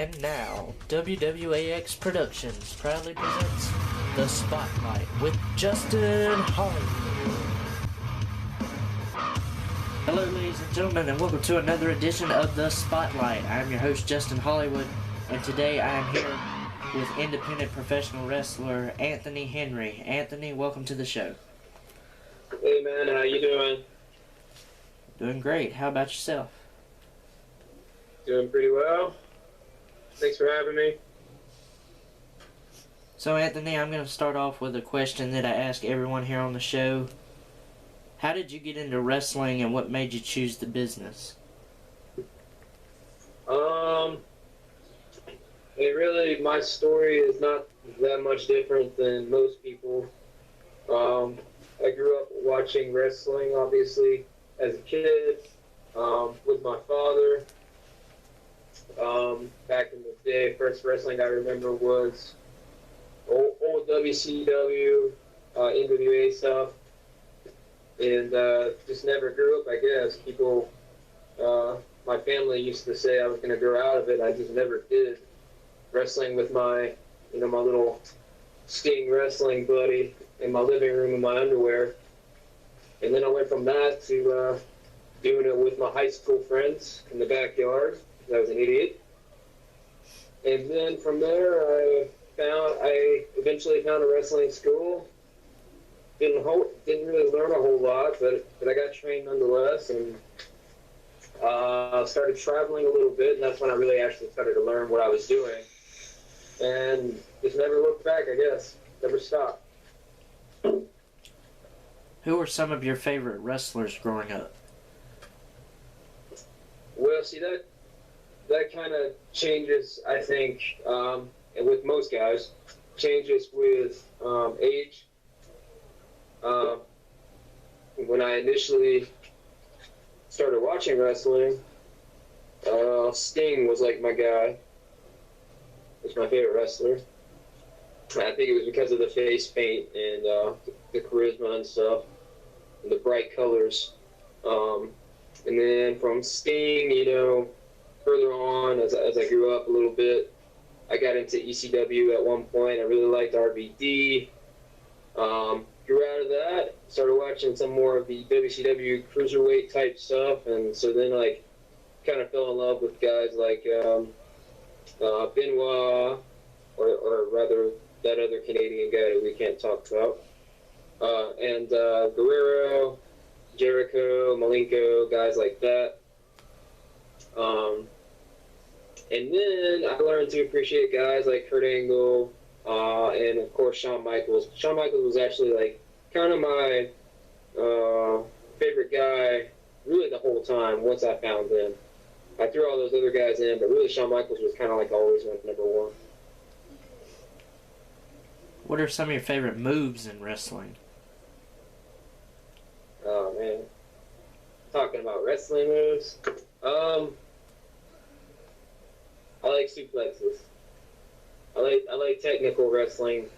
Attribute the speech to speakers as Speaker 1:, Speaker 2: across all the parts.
Speaker 1: And now, PWX Productions proudly presents The Spotlight with Justin Hollywood. Hello ladies and gentlemen, and welcome to another edition of The Spotlight. I am your host Justin Hollywood, and today I am here with independent professional wrestler Anthony Henry. Anthony, welcome to the show.
Speaker 2: Hey man, how you doing?
Speaker 1: Doing great. How about yourself?
Speaker 2: Doing pretty well. Thanks for having me.
Speaker 1: So Anthony, I'm going to start off with a question that I ask everyone here on the show. How did you get into wrestling and what made you choose the business?
Speaker 2: My story is not that much different than most people. I grew up watching wrestling, obviously, as a kid, with my father. Back in the day, first wrestling I remember was old WCW, NWA stuff, and just never grew up, I guess. People, my family used to say I was going to grow out of it. I just never did. Wrestling with my little Sting wrestling buddy in my living room in my underwear. And then I went from that to doing it with my high school friends in the backyard. I was an idiot. And then from there, I eventually found a wrestling school. Didn't really learn a whole lot, but I got trained nonetheless, and started traveling a little bit, and that's when I really actually started to learn what I was doing. And just never looked back, I guess. Never stopped.
Speaker 1: Who were some of your favorite wrestlers growing up?
Speaker 2: Well, see, that kind of changes, I think, and with most guys, changes with age. When I initially started watching wrestling, Sting was like my guy. Was my favorite wrestler. I think it was because of the face paint and the charisma and stuff, and the bright colors. And then from Sting, further on, as I grew up a little bit, I got into ECW at one point. I really liked RVD. Grew out of that, started watching some more of the WCW cruiserweight type stuff, and so then kind of fell in love with guys like Benoit, or rather that other Canadian guy that we can't talk about, and Guerrero, Jericho, Malenko, guys like that. And then I learned to appreciate guys like Kurt Angle, and of course Shawn Michaels. Shawn Michaels was actually kind of my favorite guy really the whole time once I found him. I threw all those other guys in, but really Shawn Michaels was kind of always my number one.
Speaker 1: What are some of your favorite moves in wrestling?
Speaker 2: Oh man, talking about wrestling moves. I like suplexes. I like technical wrestling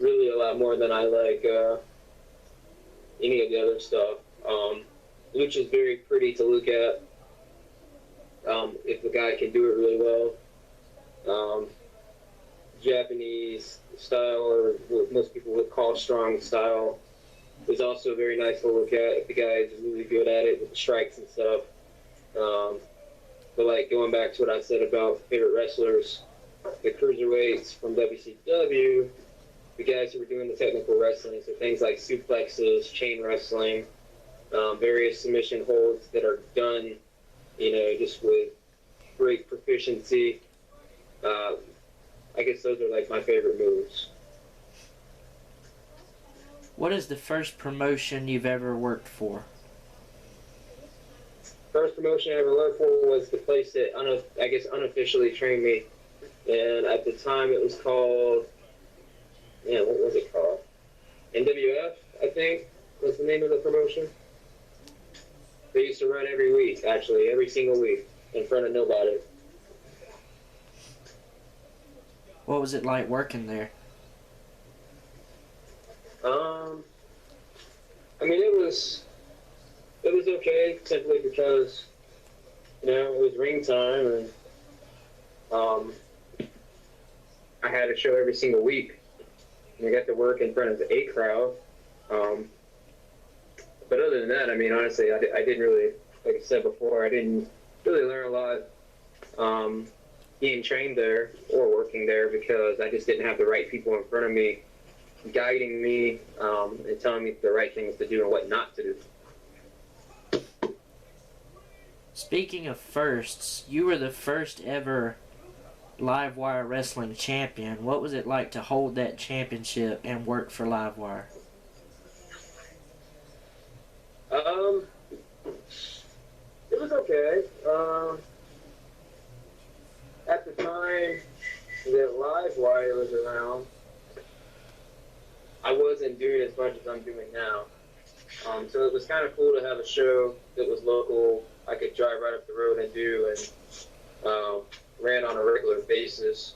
Speaker 2: really a lot more than I like any of the other stuff. Lucha's very pretty to look at if the guy can do it really well. Japanese style, or what most people would call strong style, is also very nice to look at if the guy is really good at it with the strikes and stuff. But going back to what I said about favorite wrestlers, the cruiserweights from WCW, the guys who were doing the technical wrestling, so things like suplexes, chain wrestling, various submission holds that are done, just with great proficiency. I guess those are my favorite moves.
Speaker 1: What is the first promotion you've ever worked for?
Speaker 2: First promotion I ever worked for was the place that unofficially trained me, and at the time it was called, what was it called? NWF, I think, was the name of the promotion. They used to run every week, actually, every single week, in front of nobody.
Speaker 1: What was it like working there?
Speaker 2: It was okay, simply because, it was ring time, and Um, I had a show every single week, and I got to work in front of a crowd. But other than that, I mean, honestly, I didn't really, like I said before, I didn't really learn a lot being trained there or working there because I just didn't have the right people in front of me guiding me and telling me the right things to do and what not to do.
Speaker 1: Speaking of firsts, you were the first ever Livewire Wrestling champion. What was it like to hold that championship and work for Livewire?
Speaker 2: It was okay. At the time that Livewire was around, I wasn't doing as much as I'm doing now. So it was kind of cool to have a show that was local. I could drive right up the road and do, and ran on a regular basis.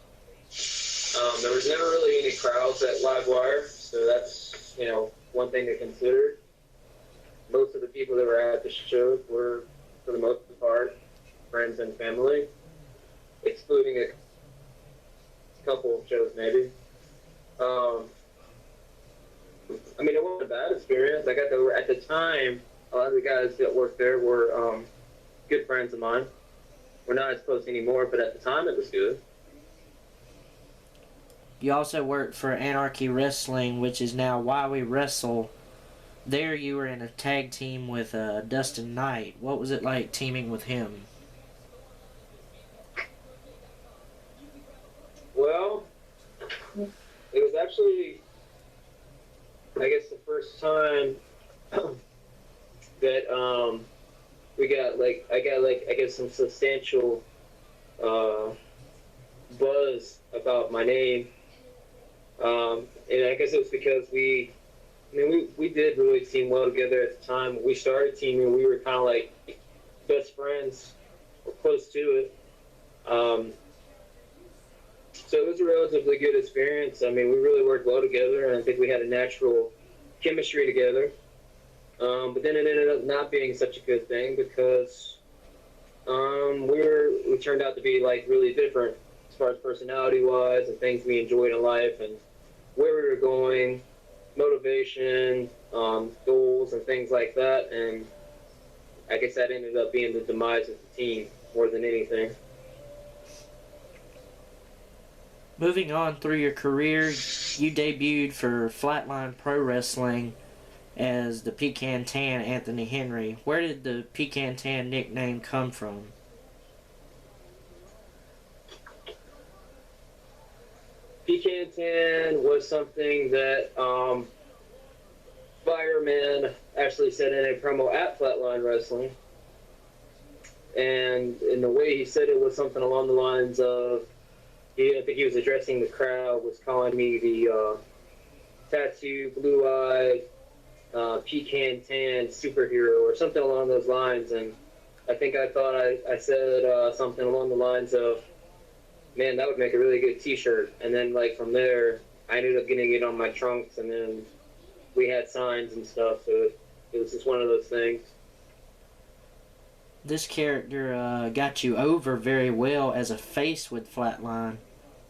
Speaker 2: There was never really any crowds at Livewire, so that's, one thing to consider. Most of the people that were at the shows were, for the most part, friends and family, excluding a couple of shows maybe. I mean, it wasn't a bad experience. I got to, at the time, a lot of the guys that worked there were good friends of mine. We're not as close anymore, but at the time it was good.
Speaker 1: You also worked for Anarchy Wrestling, which is now Why We Wrestle. There you were in a tag team with Dustin Knight. What was it like teaming with him?
Speaker 2: Well, it was actually, I guess, the first time that we got I guess some substantial buzz about my name, and I guess it was because we did really team well together at the time. When we started teaming, we were kind of like best friends, or close to it. So it was a relatively good experience. I mean, we really worked well together, and I think we had a natural chemistry together. But then it ended up not being such a good thing because we turned out to be like really different as far as personality-wise and things we enjoyed in life and where we were going, motivation, goals, and things like that. And I guess that ended up being the demise of the team more than anything.
Speaker 1: Moving on through your career, you debuted for Flatline Pro Wrestling as the Pecan Tan Anthony Henry. Where did the Pecan Tan nickname come from?
Speaker 2: Pecan Tan was something that Fireman actually said in a promo at Flatline Wrestling. And in the way he said it was something along the lines of, I think he was addressing the crowd, was calling me the tattoo, blue-eyed, pecan tan superhero or something along those lines. And I think I thought I said something along the lines of, man, that would make a really good t-shirt. And then like from there, I ended up getting it on my trunks, and then we had signs and stuff. So it was just one of those things.
Speaker 1: This character got you over very well as a face with Flatline,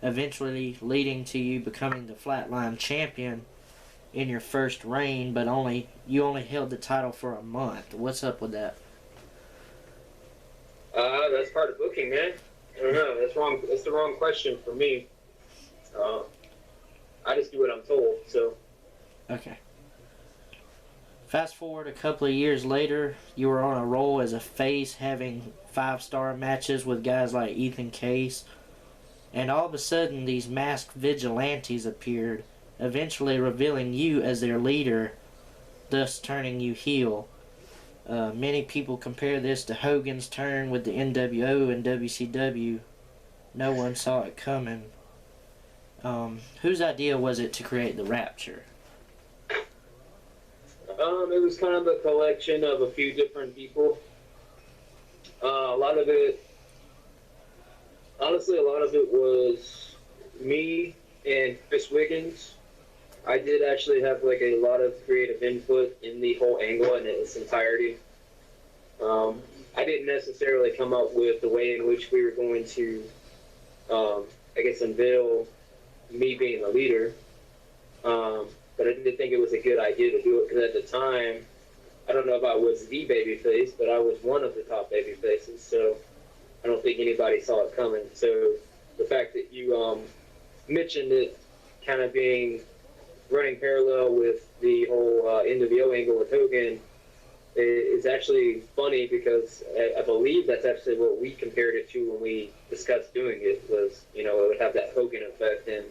Speaker 1: eventually leading to you becoming the Flatline champion in your first reign, but you only held the title for a month. What's up with that?
Speaker 2: That's part of booking, man. I don't know. That's wrong. That's the wrong question for me. I just do what I'm told. So.
Speaker 1: Okay. Fast forward a couple of years later, you were on a roll as a face, having 5-star matches with guys like Ethan Case. And all of a sudden, these masked vigilantes appeared, eventually revealing you as their leader, thus turning you heel. Many people compare this to Hogan's turn with the NWO and WCW. No one saw it coming. Whose idea was it to create the Rapture?
Speaker 2: It was kind of a collection of a few different people. A lot of it was me and Chris Wiggins. I did actually have like a lot of creative input in the whole angle in its entirety. I didn't necessarily come up with the way in which we were going to I guess, unveil me being a leader. But I didn't think it was a good idea to do it because at the time, I don't know if I was the baby face, but I was one of the top baby faces. So I don't think anybody saw it coming. So the fact that you mentioned it kind of being running parallel with the whole NWO angle with Hogan is actually funny because I believe that's actually what we compared it to when we discussed doing it was, it would have that Hogan effect. And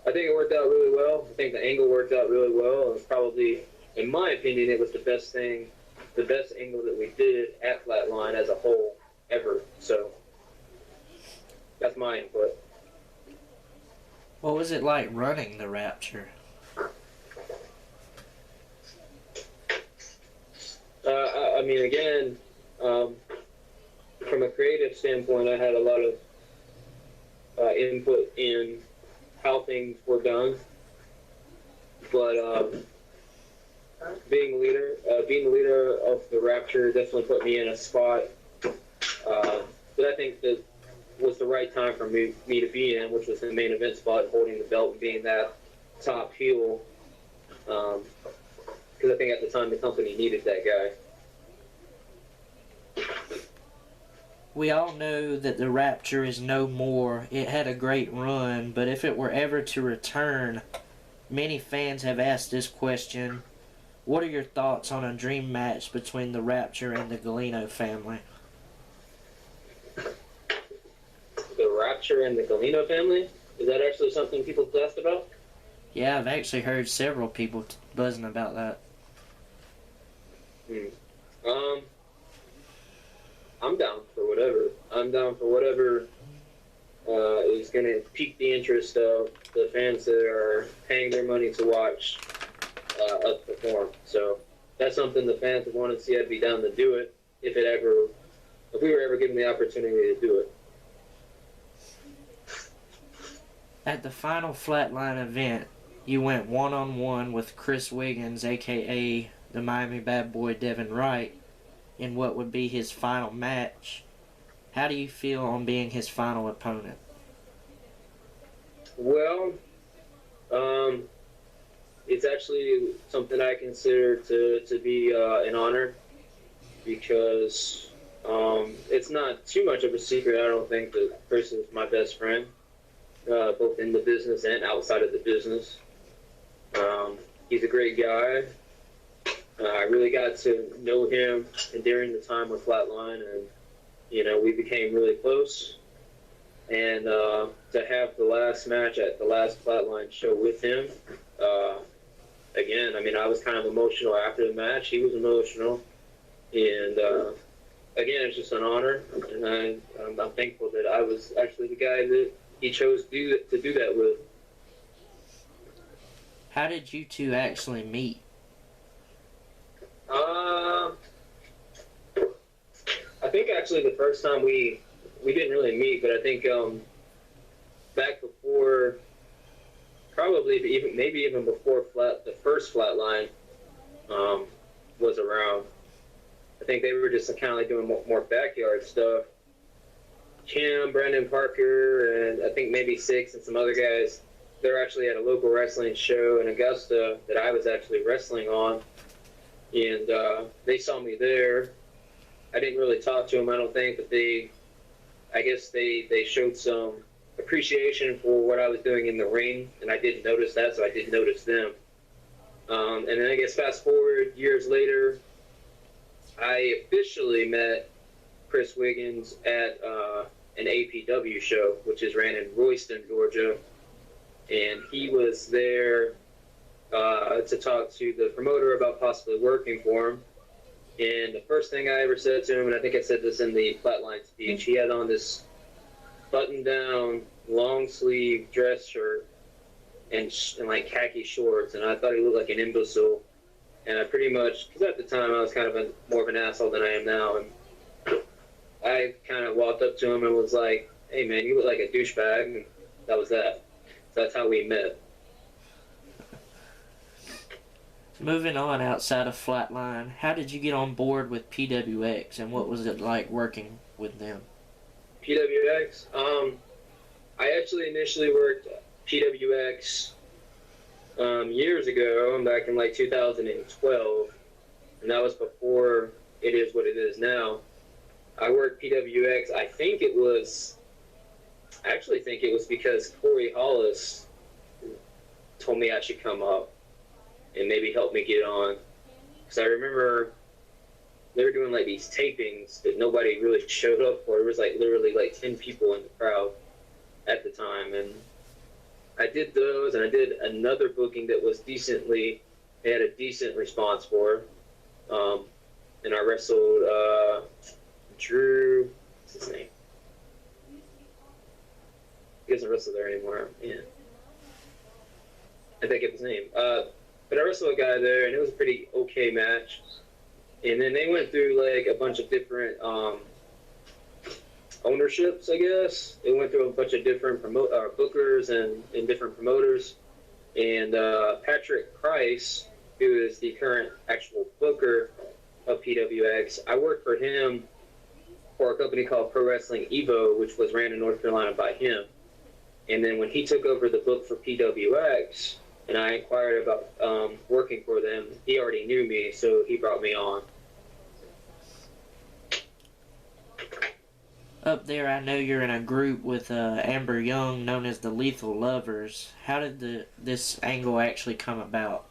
Speaker 2: I think it worked out really well. I think the angle worked out really well. It was probably, in my opinion, it was the best angle that we did at Flatline as a whole ever. So that's my input.
Speaker 1: What was it like running the Rapture?
Speaker 2: I mean, again, from a creative standpoint, I had a lot of input in how things were done. But being the leader of the Rapture definitely put me in a spot that I think that was the right time for me to be in, which was the main event spot, holding the belt and being that top heel. Because I think at the time the company needed that guy.
Speaker 1: We all know that the Rapture is no more. It had a great run, but if it were ever to return, many fans have asked this question. What are your thoughts on a dream match between the Rapture and the Galeno family?
Speaker 2: The Rapture and the Galeno family? Is that actually something people asked about?
Speaker 1: Yeah, I've actually heard several people buzzing about that.
Speaker 2: I'm down for whatever. I'm down for whatever is going to pique the interest of the fans that are paying their money to watch us perform. So that's something the fans would want to see. I'd be down to do it if we were ever given the opportunity to do it.
Speaker 1: At the final Flatline event, you went one-on-one with Chris Wiggins, a.k.a. the Miami Bad Boy Devin Wright, in what would be his final match. How do you feel on being his final opponent?
Speaker 2: Well, it's actually something I consider to be an honor because it's not too much of a secret, I don't think, that Chris is my best friend, both in the business and outside of the business. He's a great guy. I really got to know him during the time with Flatline, and we became really close. And to have the last match at the last Flatline show with him, again, I mean, I was kind of emotional after the match. He was emotional, and again, it's just an honor, and I'm thankful that I was actually the guy that he chose to do that with.
Speaker 1: How did you two actually meet?
Speaker 2: I think actually the first time we didn't really meet, but I think back before, probably even before the first Flatline was around. I think they were just kind of like doing more backyard stuff. Kim, Brandon Parker, and I think maybe Six and some other guys, they're actually at a local wrestling show in Augusta that I was actually wrestling on. And they saw me there. I didn't really talk to them, I don't think, but I guess they showed some appreciation for what I was doing in the ring, and I didn't notice that, so I did notice them. And then I guess fast forward years later, I officially met Chris Wiggins at an APW show, which is ran in Royston, Georgia, and he was there to talk to the promoter about possibly working for him. And the first thing I ever said to him, and I think I said this in the Flatline speech, he had on this button-down, long-sleeve dress shirt and like khaki shorts, and I thought he looked like an imbecile. And I pretty much, because at the time I was kind of more of an asshole than I am now, and I kind of walked up to him and was like, "Hey man, you look like a douchebag," and that was that. So that's how we met.
Speaker 1: Moving on outside of Flatline, how did you get on board with PWX, and what was it like working with them?
Speaker 2: PWX. I actually initially worked PWX years ago, back in like 2012, and that was before it is what it is now. I worked PWX. I actually think it was because Corey Hollis told me I should come up and maybe help me get on. Because I remember they were doing like these tapings that nobody really showed up for. It was like literally like 10 people in the crowd at the time. And I did those, and I did another booking that was they had a decent response for. And I wrestled Drew, what's his name? He doesn't wrestle there anymore. Yeah. I think it's his name. But I wrestled a guy there, and it was a pretty okay match. And then they went through like a bunch of different ownerships, I guess. They went through a bunch of different bookers and different promoters. And Patrick Price, who is the current actual booker of PWX, I worked for him for a company called Pro Wrestling Evo, which was ran in North Carolina by him. And then when he took over the book for PWX, and I inquired about working for them, he already knew me, so he brought me on.
Speaker 1: Up there, I know you're in a group with Amber Young, known as the Lethal Lovers. How did this angle actually come about?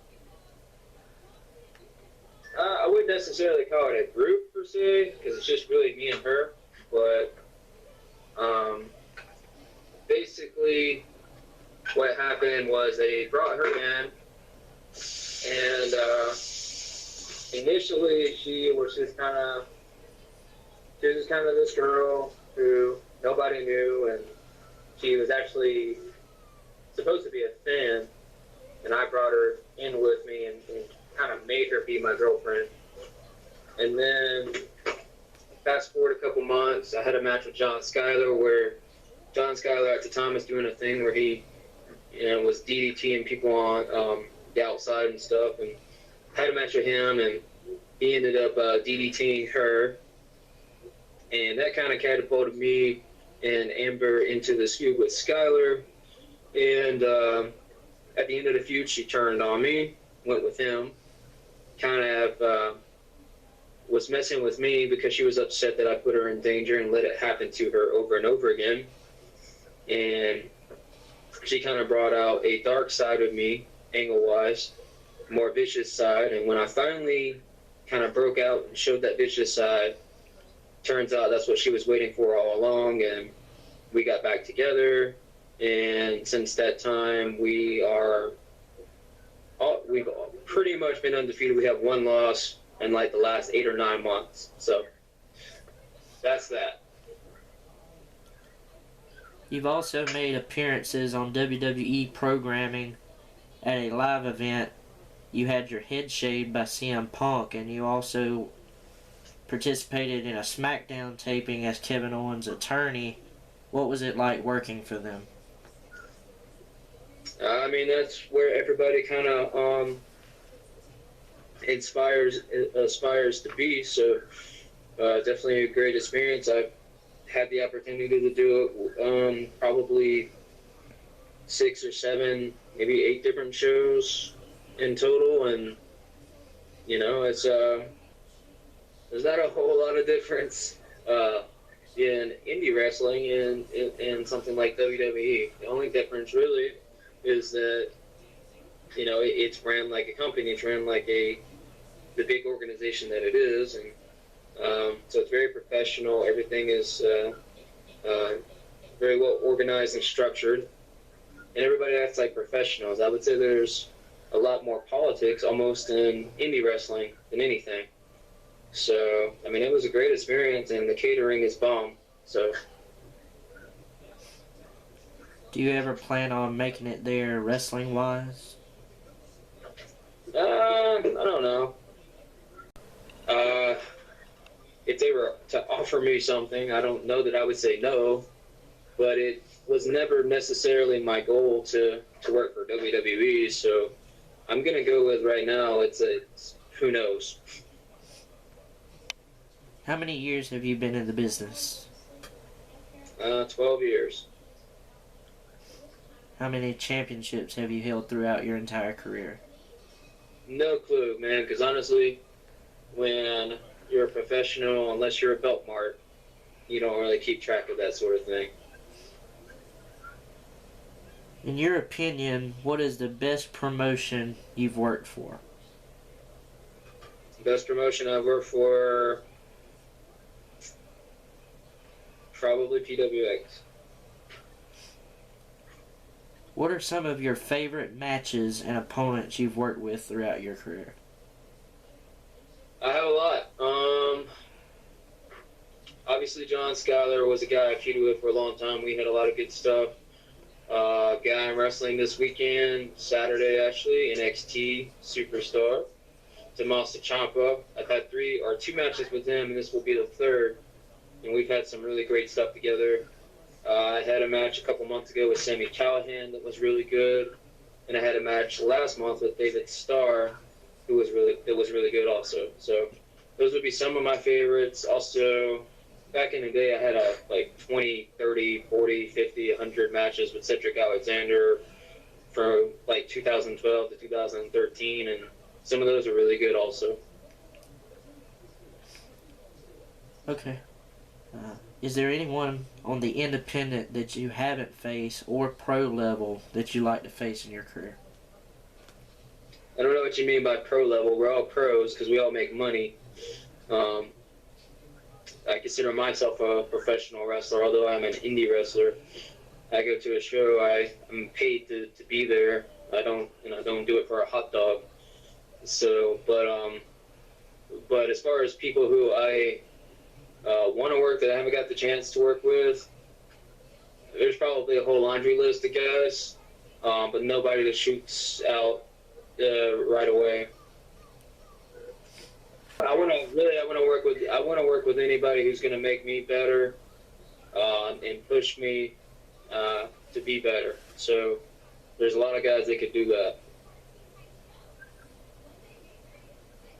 Speaker 2: I wouldn't necessarily call it a group per se, because it's just really me and her. But basically, what happened was they brought her in, and initially she was just kind of this girl who nobody knew, and she was actually supposed to be a fan, and I brought her in with me and kind of made her be my girlfriend. And then fast forward a couple months, I had a match with John Schuyler, where John Schuyler at the time was doing a thing where he was DDTing people on the outside and stuff, and had a match with him, and he ended up DDTing her, and that kind of catapulted me and Amber into the feud with Schuyler. And at the end of the feud, she turned on me, went with him, kind of was messing with me because she was upset that I put her in danger and let it happen to her over and over again. And she kind of brought out a dark side of me, angle-wise, more vicious side. And when I finally kind of broke out and showed that vicious side, turns out that's what she was waiting for all along, and we got back together. And since that time, we've pretty much been undefeated. We have one loss in like the last 8 or 9 months. So that's that.
Speaker 1: You've also made appearances on WWE programming. At a live event, you had your head shaved by CM Punk, and you also participated in a SmackDown taping as Kevin Owens' attorney. What was it like working for them?
Speaker 2: I mean, that's where everybody kind of aspires to be. So definitely a great experience. I've had the opportunity to do it probably 6 or 7, maybe 8 different shows in total, and there's not a whole lot of difference in indie wrestling and something like WWE. The only difference really is that it's ran like a company. It's ran like the big organization that it is, and so it's very professional. Everything is very well organized and structured, and everybody acts like professionals. I would say there's a lot more politics almost in indie wrestling than anything. So, I mean, it was a great experience, and the catering is bomb. So,
Speaker 1: do you ever plan on making it there wrestling-wise?
Speaker 2: I don't know. If they were to offer me something, I don't know that I would say no, but it was never necessarily my goal to work for WWE, so I'm going to go with right now, it's who knows.
Speaker 1: How many years have you been in the business?
Speaker 2: 12 years.
Speaker 1: How many championships have you held throughout your entire career?
Speaker 2: No clue, man, because honestly, when you're a professional, unless you're a belt mart, you don't really keep track of that sort of thing.
Speaker 1: In your opinion, what is the best promotion you've worked for?
Speaker 2: Best promotion I've worked for, probably PWX.
Speaker 1: What are some of your favorite matches and opponents you've worked with throughout your career?
Speaker 2: I have a lot. Obviously, John Schuyler was a guy I feuded with for a long time. We had a lot of good stuff. Guy I'm wrestling this weekend, Saturday actually, NXT Superstar, Tommaso Ciampa. I've had two matches with him, and this will be the third. And we've had some really great stuff together. I had a match a couple months ago with Sami Callihan that was really good, and I had a match last month with David Starr, that was really good also. So those would be some of my favorites. Also, back in the day, I had like 20, 30, 40, 50, 100 matches with Cedric Alexander from like 2012 to 2013, and some of those are really good also.
Speaker 1: Okay. Is there anyone on the independent that you haven't faced or pro level that you like to face in your career?
Speaker 2: I don't know what you mean by pro level. We're all pros because we all make money. I consider myself a professional wrestler, although I'm an indie wrestler. I go to a show. I'm paid to be there. I don't do it for a hot dog. So, but as far as people who I want to work that I haven't got the chance to work with, there's probably a whole laundry list of guys, but nobody that shoots out right away. I want to work with anybody who's going to make me better and push me to be better. So there's a lot of guys that could do that.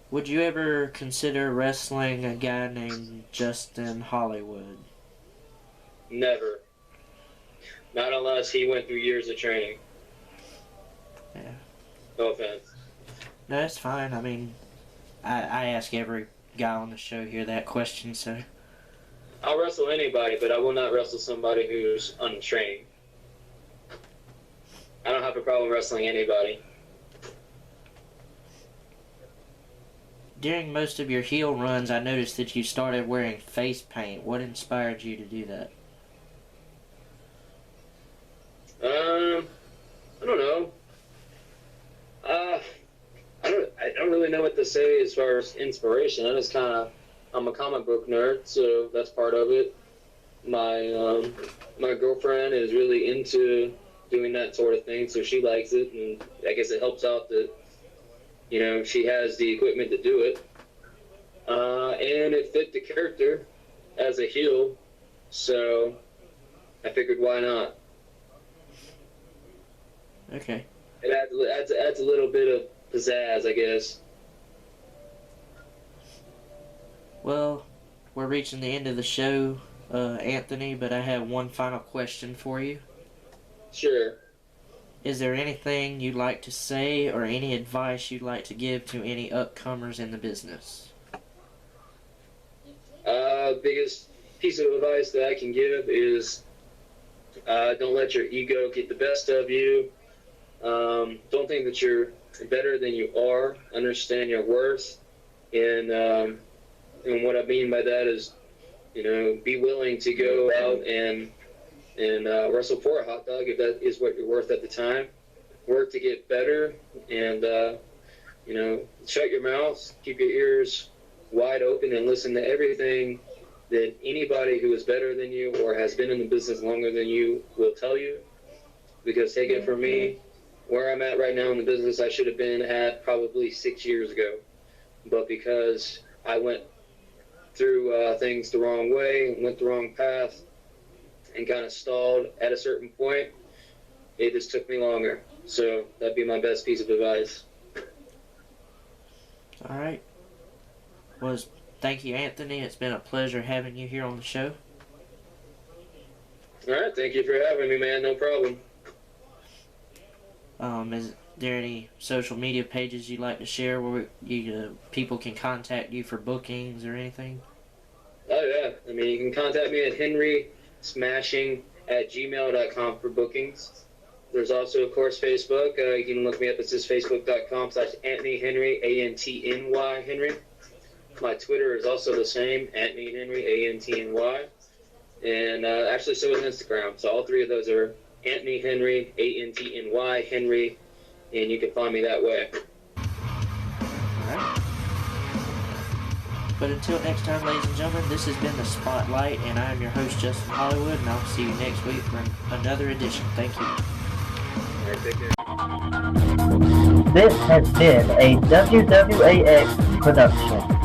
Speaker 1: Would you ever consider wrestling a guy named Justin Hollywood?
Speaker 2: Never. Not unless he went through years of training.
Speaker 1: Yeah.
Speaker 2: No offense.
Speaker 1: No, that's fine. I mean, I ask every guy on the show here that question, so.
Speaker 2: I'll wrestle anybody, but I will not wrestle somebody who's untrained. I don't have a problem wrestling anybody.
Speaker 1: During most of your heel runs, I noticed that you started wearing face paint. What inspired you to do that?
Speaker 2: I don't know. I don't really know what to say as far as inspiration. I'm a comic book nerd, so that's part of it. My girlfriend is really into doing that sort of thing, so she likes it, and I guess it helps out that, you know, she has the equipment to do it. And it fit the character as a heel, so I figured why not.
Speaker 1: Okay.
Speaker 2: It adds a little bit of pizzazz, I guess.
Speaker 1: Well, we're reaching the end of the show, Anthony, but I have one final question for you.
Speaker 2: Sure.
Speaker 1: Is there anything you'd like to say or any advice you'd like to give to any upcomers in the business?
Speaker 2: Biggest piece of advice that I can give is don't let your ego get the best of you. Don't think that you're better than you are. Understand your worth. And what I mean by that is, you know, be willing to go out and wrestle for a hot dog if that is what you're worth at the time. Work to get better, and you know, shut your mouth, keep your ears wide open, and listen to everything that anybody who is better than you or has been in the business longer than you will tell you. Because take it from me, where I'm at right now in the business, I should have been at probably 6 years ago, but because I went through things the wrong way, went the wrong path, and kind of stalled at a certain point, it just took me longer. So that'd be my best piece of advice.
Speaker 1: All right. Well, thank you, Anthony. It's been a pleasure having you here on the show.
Speaker 2: All right, thank you for having me, man. No problem.
Speaker 1: Is there any social media pages you'd like to share where people can contact you for bookings or anything?
Speaker 2: Oh, yeah. I mean, you can contact me at henrysmashing@gmail.com for bookings. There's also, of course, Facebook. You can look me up. It's just facebook.com/Anthony Henry, ANTNY Henry. My Twitter is also the same, Anthony Henry, ANTNY. And actually, so is Instagram. So all three of those are Anthony Henry, ANTNY Henry, and you can find me that way.
Speaker 1: Alright. But until next time, ladies and gentlemen, this has been The Spotlight, and I am your host, Justin Hollywood, and I'll see you next week for another edition. Thank you.
Speaker 2: Alright, take care.
Speaker 3: This has been a WWAX production.